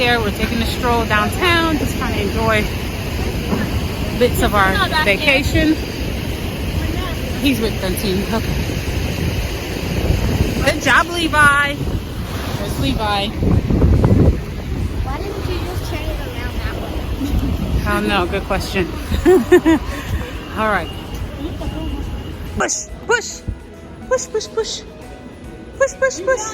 there. We're taking a stroll downtown, just trying to enjoy bits of our vacation. He's with the team. Okay. Good job, Levi. There's Levi. Why didn't you just turn it around that way? I don't know. Good question. All right. Push, push, push, push, push, push, push, push.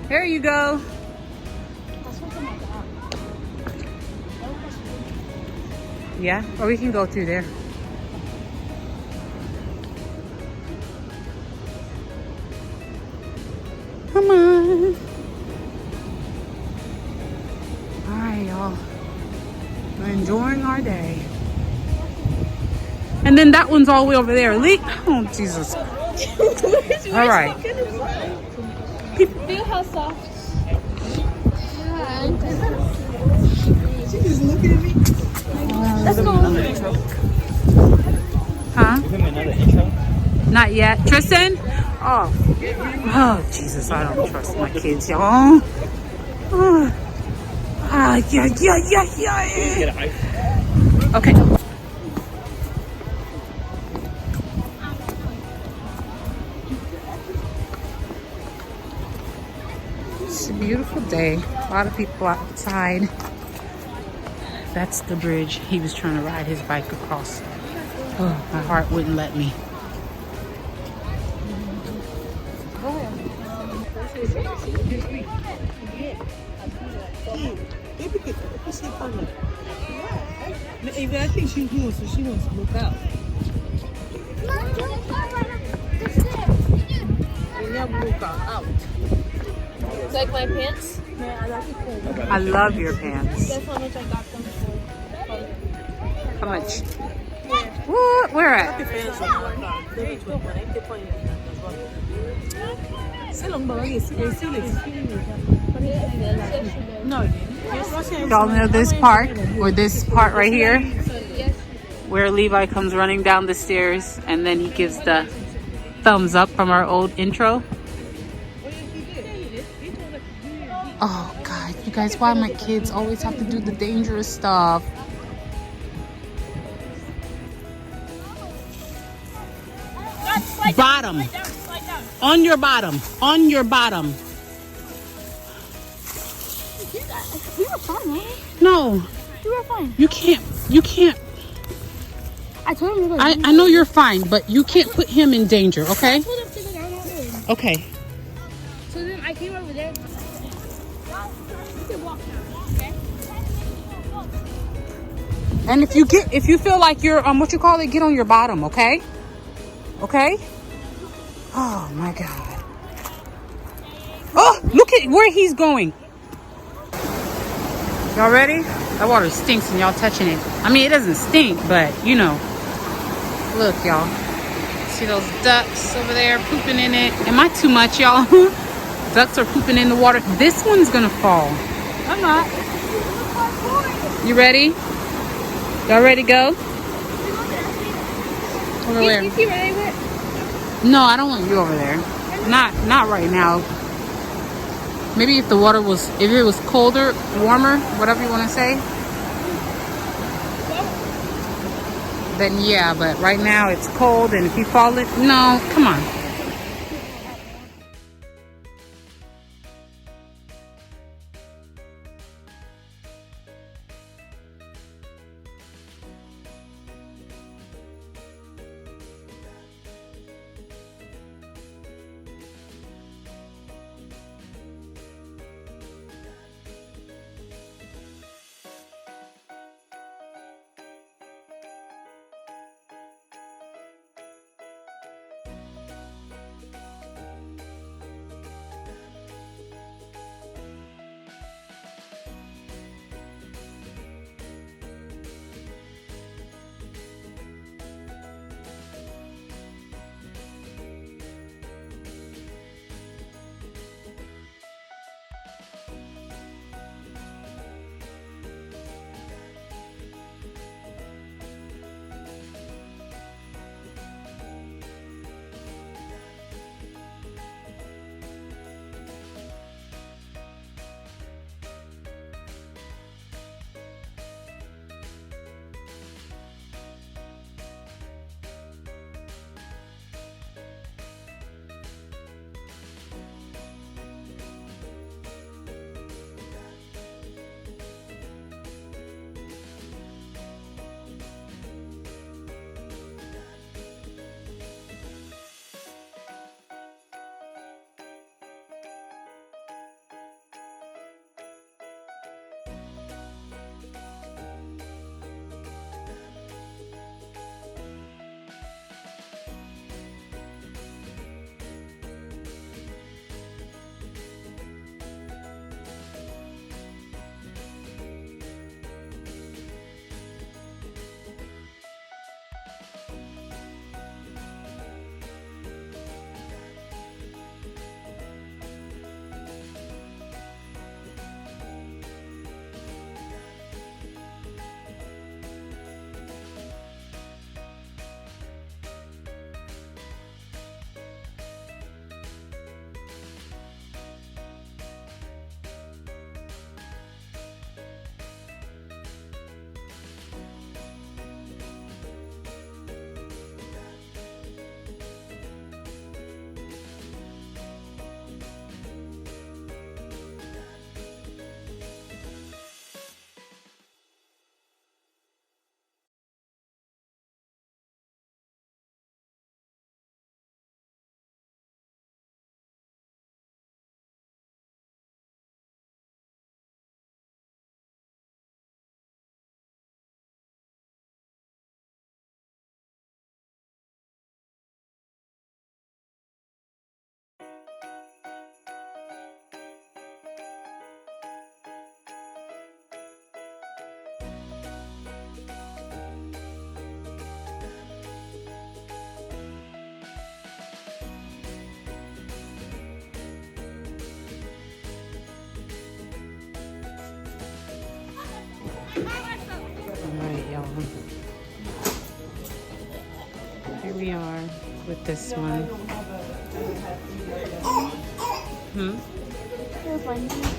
There you go. Yeah, or we can go through there. Come on. All right, y'all. We're enjoying our day. And then that one's all the way over there. Oh, Jesus. All right. Feel how soft. She just looking at me. Let's go. Huh? Give him another intro. Not yet. Tristan? Oh. Oh, Jesus. I don't trust my kids, y'all. Oh. Yeah. Get a high. Okay. It's a beautiful day. A lot of people outside. That's the bridge he was trying to ride his bike across. Oh, my heart wouldn't let me. Even I think she's new, so she wants to look out. You never look out. Like my pants? I love your pants. That's how much I got them for. How much? What? Where at? Y'all know this part, or this part right here, where Levi comes running down the stairs and then he gives the thumbs up from our old intro. Oh God, you guys, why my kids always have to do the dangerous stuff? Bottom. On your bottom. On your bottom. We were fine, right? No. We were fine. You can't. I told him. I know you're fine, but you can't put him in danger, okay? I told him to go down that way. Okay. So then I came over there. You can walk now, okay? And if you feel like you're what you call it, get on your bottom, okay? Okay? Oh my God. Oh, look at where he's going. Y'all ready? That water stinks and y'all touching it. I mean, it doesn't stink, but you know. Look, y'all. See those ducks over there pooping in it? Am I too much, y'all? Ducks are pooping in the water. This one's gonna fall. I'm not. You ready? Y'all ready to go? Over where? You see where they went? No, I don't want you over there. Not right now. Maybe if the water was, if it was colder, warmer, whatever you want to say. Then yeah, but right now it's cold, and if you fall in, no, come on. Alright, y'all. Here we are with this one.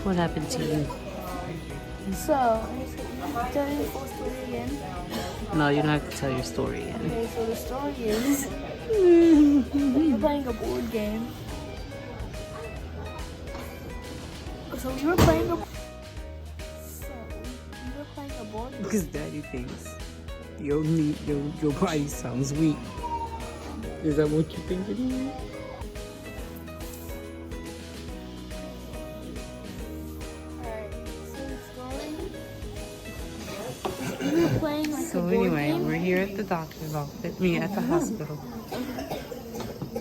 What happened to you? So, tell you the full story again. No, you don't have to tell your story again. Okay, so the story is we're playing a board game. So we were playing a board game. Because Daddy thinks your body sounds weak. Is that what you think it is? So anyway, we're here at the doctor's office. At the hospital.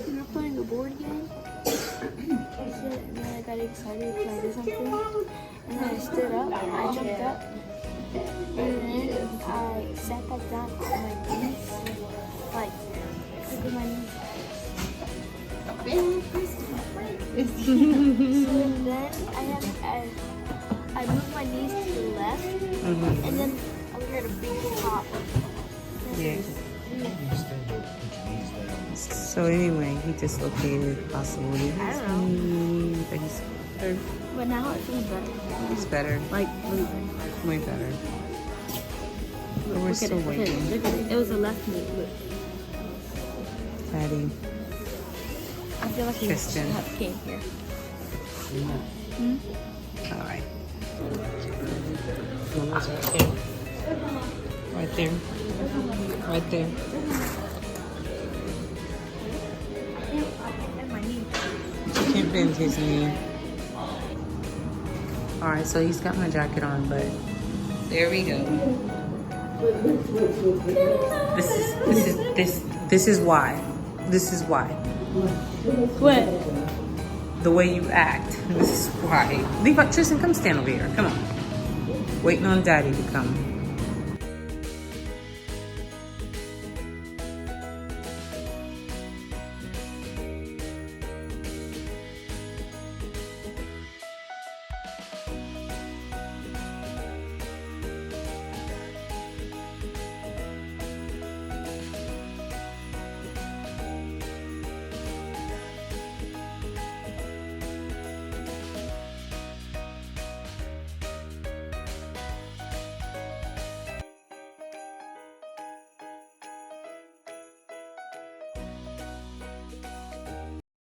We were playing a board game. And then I got excited because I did something. And then I stood up, I jumped up. And then I sat back down on my knees. Like, look at my knees. So then I moved my knees to the left. And then I heard a big pop. Yeah. So anyway, he dislocated possibly his knee, but he's better. But now it feels better. He's better. Like, really better. Way better. But we're still waiting. Look at it. It was a left knee. Look. Daddy. I feel like Tristan. came here. All right. Mama's right there. Right there. Right there. And my knee. You can't bend his knee. All right, so he's got my jacket on, but there we go. This is why. This is why. What? The way you act. This is why. Levi, Tristan, come stand over here. Come on. Waiting on Daddy to come.